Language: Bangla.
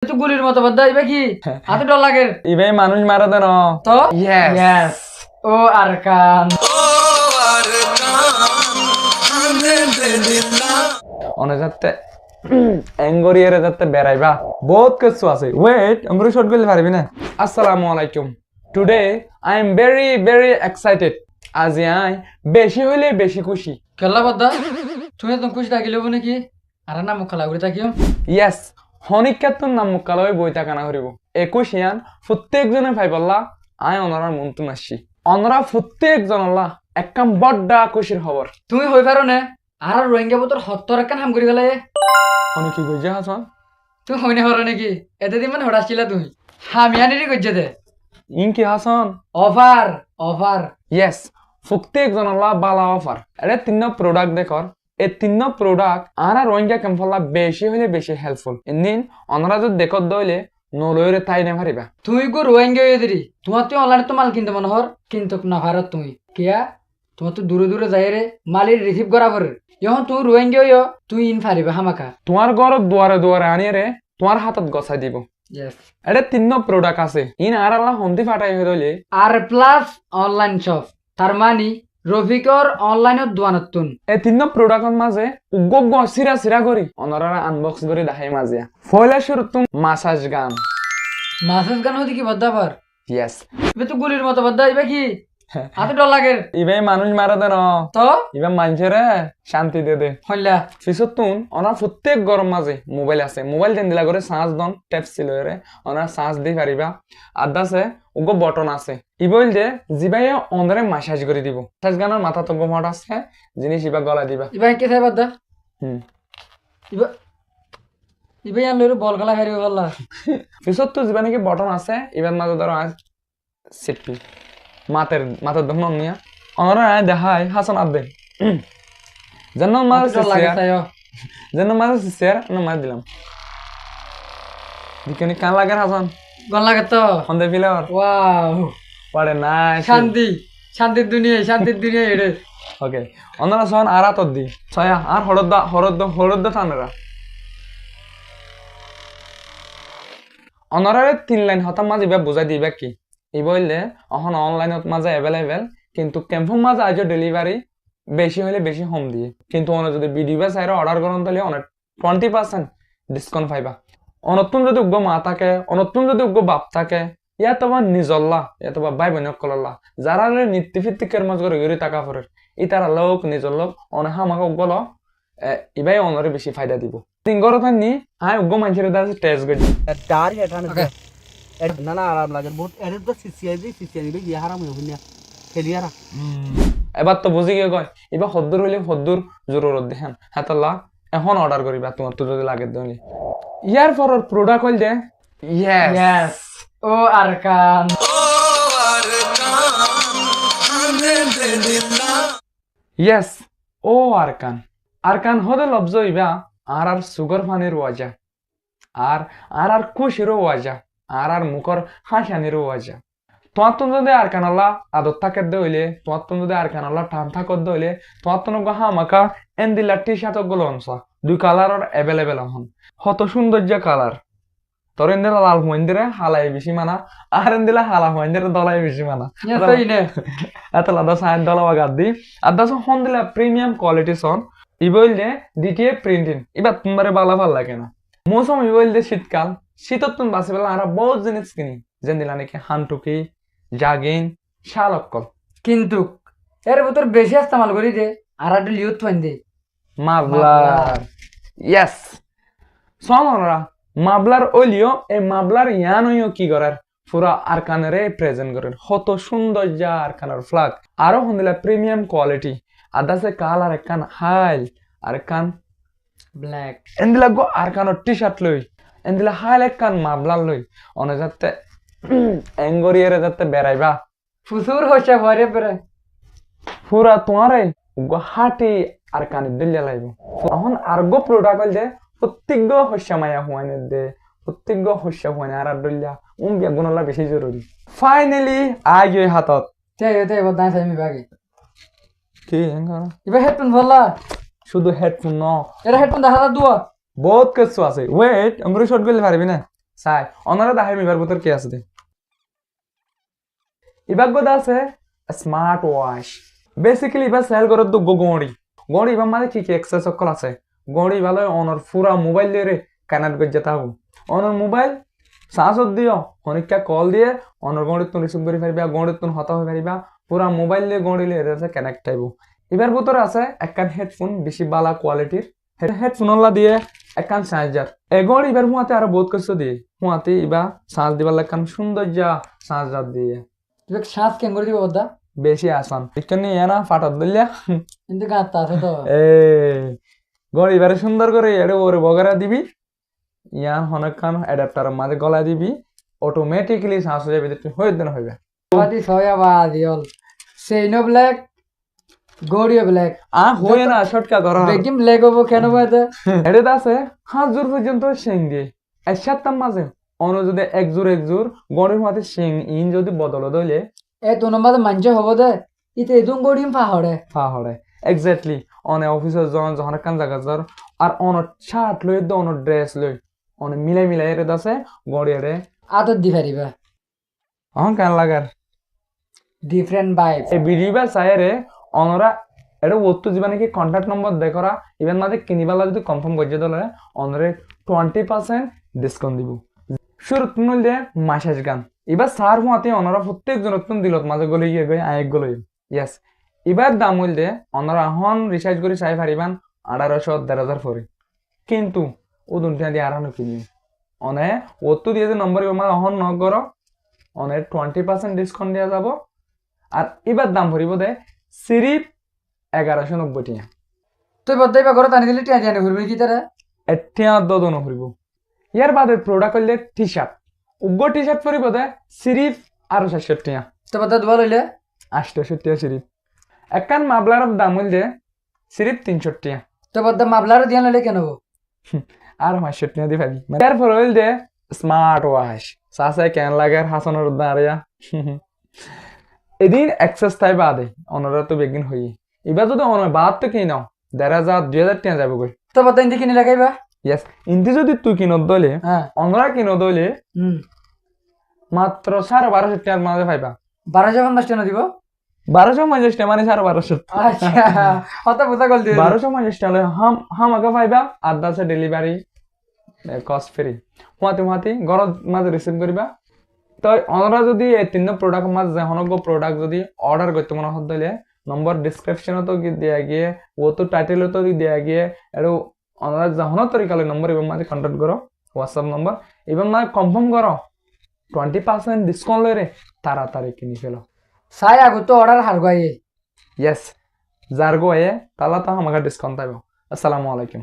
তো গুলির মতো বাদ ইবে কি হাতে ডর লাগে ইবে মানুষ মারা দেন তো ইয়েস ও আরকান অনে যাতে এঙ্গরিয়ারে যাতে বেড়াইবা বহুত কিছু আছে ওয়েট আমরা শর্ট গলি পারবি না আসসালামু আলাইকুম today I am very excited আজ আই বেশি হইলে বেশি খুশি খেলা বাদ তুমি তো খুশি থাকিলে হবো নাকি আর না মুখ খেলা করে থাকিও ইয়েস হনিকাতুন নাম মুকালয় বইতা কানা করিব 21 ইয়ান প্রত্যেকজনে ভাইবল্লা আই অনরার মন্তুন আসছি অনরা প্রত্যেকজনল্লা একদম বড় খুশির খবর তুমি হই পারো না আর রোহিঙ্গা বতর হত্তর একখান হাম করে গেলে হনি কি কইছে হাসান তুমি হই না পারো নাকি এতে দিন মানে হড়াচ্ছিলা তুমি হামিয়ানিরই করছে দে ইন কি হাসান অফার অফার ইয়েস প্রত্যেকজনল্লা বালা অফার এটা তিন প্রোডাক্ট দেখর এই তিন প্রোডাক্ট আর রোহিঙ্গা ক্যাম্পল্লা বেশি হইলে বেশি হেল্পফুল ইন অনরা যদি দেখত দইলে নলয়রে তাই না পারিবা তুই গো রোহিঙ্গা হয়ে দিরি তোমার তুই অনলাইনে তো মাল কিনতে মনে হর কিন্তু না ভারত তুমি কিয়া তোমার তো দূরে দূরে যাই রে মালির রিসিভ করা পরে যখন তুই রোহিঙ্গা হইও তুই ইন ফারিবা হামাকা তোমার ঘর দুয়ারে দুয়ারে আনিয়ে রে তোমার হাতত গছাই দিব এটা তিন প্রোডাক্ট আছে ইন আর আল্লাহ হন্দি ফাটাই হয়ে দইলে আর প্লাস অনলাইন শপ তার মানে রফিকর অনলাইনত দোয়ানতুন এই তিন প্রোডাক্টৰ মাঝে উগ্গ সিরা সিরা করি অনরা আনবক্স করে দেখাই মাঝে ফয়লা শুরু তুম মাসাজ গান মাসাজ গান হতে কি বদ্দাবার ইয়েস ইবে তো গুলির মতো বদ্দা ইবে কি হাতে ডর লাগে ইবে মানুষ মারা দেন তো ইবে মানুষেরে শান্তি দে দে হইলা পিছত তুন অনার প্রত্যেক গরম মাঝে মোবাইল আছে মোবাইল যেন দিলা করে চার্জ দন টেপ সিলরে অনার চার্জ দি পারিবা আদাছে উগ্গ বটন আছে ইবইল যে জিবাই অনরে মাসাজ করে দিব মাসাজ গানের মাথা তো গমট আছে জিনিস ইবা গলা দিবা ইবে কে চাই বদ্দা হুম ইবে ইবে আন লইরে বল খেলা হারিয়ে গেল পিছত তো জিবা নাকি বটন আছে ইবার মাঝে ধরো আজ সিটপি মাতের দম নিয়া অনরা দেখাই হাসান আদে যেন মার যেন মার শেয়ার না মার দিলাম দিকনি কান লাগে হাসান গল লাগে তো হন্দে ফিলার ওয়াও পড়ে না শান্তি শান্তির দুনিয়া এড়ে ওকে অনরা সন আরা তো দি ছয়া আর হরদ থানরা অনরা 3 লাইন হতা মাঝে বা বুঝাই দিবা কি এই বললে এখন অনলাইনত মাঝে অ্যাভেলেবেল কিন্তু ক্যাম্পোর মাঝে আজও ডেলিভারি বেশি হলে বেশি হোম দিয়ে কিন্তু অন্য যদি ভিডিও বা সাইরে অর্ডার করেন তাহলে অনেক 20% ডিসকাউন্ট পাইবা অনতুন যদি উগ্র মা থাকে অনতুন যদি উগ্র বাপ থাকে ইয়া তোমার নিজল্লা ইয়া তোমার ভাই বোন কল্লা যারা নিত্য ফিত্তি কেরমজ করে গড়ি টাকা পরে ই তারা লোক নিজর লোক অনেক আমাকে উগ্র ইবাই অনরে বেশি ফায়দা দিব তিনগর থানি আই উগ্র মানুষের দাস টেস্ট গড়ি ডার হেটান না না আরাম লাগে বহুত এর তো সিসিআই বে গিয়া হারাম হইব না খেলিয়ারা এবার তো বুঝি গিয়ে কয় এবার হদ্দুর হইলে হদ্দুর জরুরত দেখেন হাতাল্লাহ এখন অর্ডার করিবা তোমার তো যদি লাগে দলি ইয়ার পরের প্রোডাক্ট হইল যে ইয়েস ও আরকান ইয়েস ও আরকান আরকান হদে লব্জ ইবা আর সুগার পানির ওয়াজা আর খুশিরও ওয়াজা আর মুখর হাসানিরও ওয়াজা তোমার তো যদি আরকান আল্লাহ আদত থাকে দইলে তোমার তো যদি আরকান আল্লাহ টান থাকত দইলে তোমার তো নগা হামাকা এন্দিলা টি শার্ট গুলো অনসা দুই কালারের অ্যাভেলেবেল এখন কত সৌন্দর্য কালার তোর এন্দিলা লাল মন্দিরে হালাই বেশি মানা আর এন্দিলা হালা মন্দিরে দলাই বেশি মানা এত লাদা সাইড দলা বাগাত দি আর দাস হন দিলা প্রিমিয়াম কোয়ালিটি সন ইবইল যে ডিটিএ প্রিন্টিং এবার তোমারে বালা ভাল লাগে না মৌসুম ইবইল যে শীতকাল শীতত তুমি বাসে বেলা আর বহুত জিনিস কিনি যেন দিলা নাকি হানটুকি জাগিন শালক্কল কিন্তু এর ভিতর বেশি ইস্তেমাল করি যে আর একটা লিউত ফাইন দে মাবলার ইয়েস সমরা মাবলার ওলিও এই মাবলার ইয়ান হইও কি করার পুরা আরকানেরে প্রেজেন্ট করেন কত সৌন্দর্য আরকানের ফ্ল্যাগ আরো হন্দিলা প্রিমিয়াম কোয়ালিটি আদাসে কালার একখান হাইল আর একখান ব্ল্যাক এন্দিলা গো আরকানের টি শার্ট লই এন্দিলা হাইল একখান মাবলার লই অনে যাতে এঙ্গরিয়ারে যাতে বেড়াইবা ফুসুর হচ্ছে ভরে পরে পুরা তোমারে হাটি আর কানে দিল্লা লাইব এখন আরগো প্রোডাক্ট হল যে প্রত্যেক হস্যা মায়া হুয়াইনে দে প্রত্যেক হস্যা হুয়াইনে আর দিল্লা বিয়া গুণলা বেশি জরুরি ফাইনালি আগে হাতত তাই বদাই সাইমি বাকি কি হেঙ্গারা ইবা হেডফোন বললা শুধু হেডফোন ন এরা হেডফোন দেখা দুয়া বহুত কিছু আছে ওয়েট আমরা শর্ট গলি পারবি না চাই অনরা দাহে মিবার ভিতর কি আছে দে ইবাগ গদা আছে স্মার্ট ওয়াচ বেসিক্যালি ইবা সেল করে তো গড়ি গড়ি ইবা মানে কি কি এক্সেস সকল আছে গড়ি ভালো অনর পুরা মোবাইল দিয়ে কানেক্ট করে যেতে হবে অনর মোবাইল চার্জত দিও অনেকটা কল দিয়ে অনর গড়ি তুমি রিসিভ করে পারিবা গড়ি তুমি হতা হয়ে পারিবা পুরা মোবাইল দিয়ে গড়িলে এটা কানেক্ট হইব এবার ভিতরে আছে একখান হেডফোন বেশি বালা কোয়ালিটির হেডফোনলা দিয়ে একখান চার্জার এগড় এবার হুয়াতে আরো বহুত কিছু দিয়ে হুয়াতে ইবা চার্জ দিবার একখান সুন্দর যা চার্জার দিয়ে তুই শ্বাস কেন করে দিব বদ্দা বেশি আসান এখানে এনা ফাটাত দিল্লা কিন্তু গাঁতটা আছে তো এ গড় এবারে সুন্দর করে এড়ে ওরে বগেরা দিবি ইয়ান হনকান অ্যাডাপ্টার মাঝে গলা দিবি অটোমেটিক্যালি শ্বাস হয়ে যাবে তুই হয়ে দেন হইবে বাদি সয়া বাদি অল সেইনো ব্ল্যাক গড়িও ব্ল্যাক হয়ে না শর্টকা ধরা বেগিম ব্ল্যাক হবো কেন বলতে এড়ে আছে 5 জোর পর্যন্ত শিং দিয়ে একসাথে মাঝে অন্য যদি এক জোর গড়ের মাঝে শিং ইন যদি বদল দইলে এ তো নম্বর মানছে হবো দে ইতে এদুম গড়িম ফাহড়ে ফাহড়ে এক্স্যাক্টলি অনে অফিসের যখন কান জায়গা যার আর অন শার্ট লই দ অন ড্রেস লই অনে মিলাই এড়ে আছে গড়ি এড়ে আদত দি পারিবা কেন লাগার ডিফারেন্ট ভাইব এই বিডিবা সাইরে অনরা এটা ওত্তু যাবা নাকি কন্ট্যাক্ট নম্বর দেখরা ইভেন মাঝে কিনিবালা যদি কনফার্ম করছে দলে অনরে 20% ডিসকাউন্ট দিব শুরু তুনুল যে মাসাজ গান এবার সার হুয়াতে অনরা প্রত্যেক জনতুন দিলত মাঝে গলে গিয়ে গই আয়েক গলে ইয়েস এবার দাম হইল যে অনরা হন রিচার্জ করে চাই পারিবান 1800-1000 পরে কিন্তু ও দুটা দিয়ে আর কিনি অনে ওত্তু দিয়ে যে নম্বর ইবা মানে হন নগর অনে 20% ডিসকাউন্ট দেওয়া যাব আর এবার দাম ভরিব দে সিরিপ 1190 টিয়া তুই বদ্দাই বা ঘরে টানি দিলে টিয়া টিয়া ঘুরবি কি তারা এটিয়া দদন ভরিব ইয়ার বাদে প্রোডাক্ট হইলে টি শার্ট উগ্র টি শার্ট পরিব দে সিরিপ আরো 700 টিয়া তো বদ্দা দুয়া লইলে 800 টিয়া সিরিপ একখান মাবলার দাম হইল যে সিরিপ 300 টিয়া তো বদ্দা মাবলার দিয়া লইলে কেন হবো আর 500 টিয়া দি পাবি তারপর হইল যে স্মার্ট ওয়াচ সাসে কেন লাগার হাসানোর দাঁড়িয়া এদিন এক্সেস তাই বাদে অনরা তো বেগিন হই এবার যদি অন বাদ তো কিন 1500-2000 টিয়া যাবে কই তো বদ্দা ইন্দি কিনে লাগাইবা ইয়েস ইন্দি যদি তুই কিনত দলে হ্যাঁ অনরা কিনত দলে মাত্র 1250 টাকার মাঝে পাইবা 1250 টাকা দিব 1250 টাকা মানে 1250 আচ্ছা হতা বুঝা গল দিও 1250 টাকা হাম আগে পাইবা আধা সে ডেলিভারি কস্ট ফ্রি হুয়াতে ঘর মাঝে রিসিভ করিবা তো অনরা যদি এই তিন প্রোডাক্ট মাঝে যেহনগো প্রোডাক্ট যদি অর্ডার করতে মনে হত দলে নম্বর ডিসক্রিপশনে তো দেয়া গিয়ে ও তো টাইটেলে তো দেয়া গিয়ে আৰু অনরা যেহন তরিকালে নম্বর এবং মাঝে কন্টাক্ট করো হোয়াটসঅ্যাপ নম্বর এবং মানে কনফার্ম করো 20% ডিসকাউন্ট লই রে তাড়াতাড়ি কিনি ফেলো সাই আগু তো অর্ডার হার গায়ে ইয়েস যার গো এ তালা তো আমাকে ডিসকাউন্ট পাইব আসসালামু আলাইকুম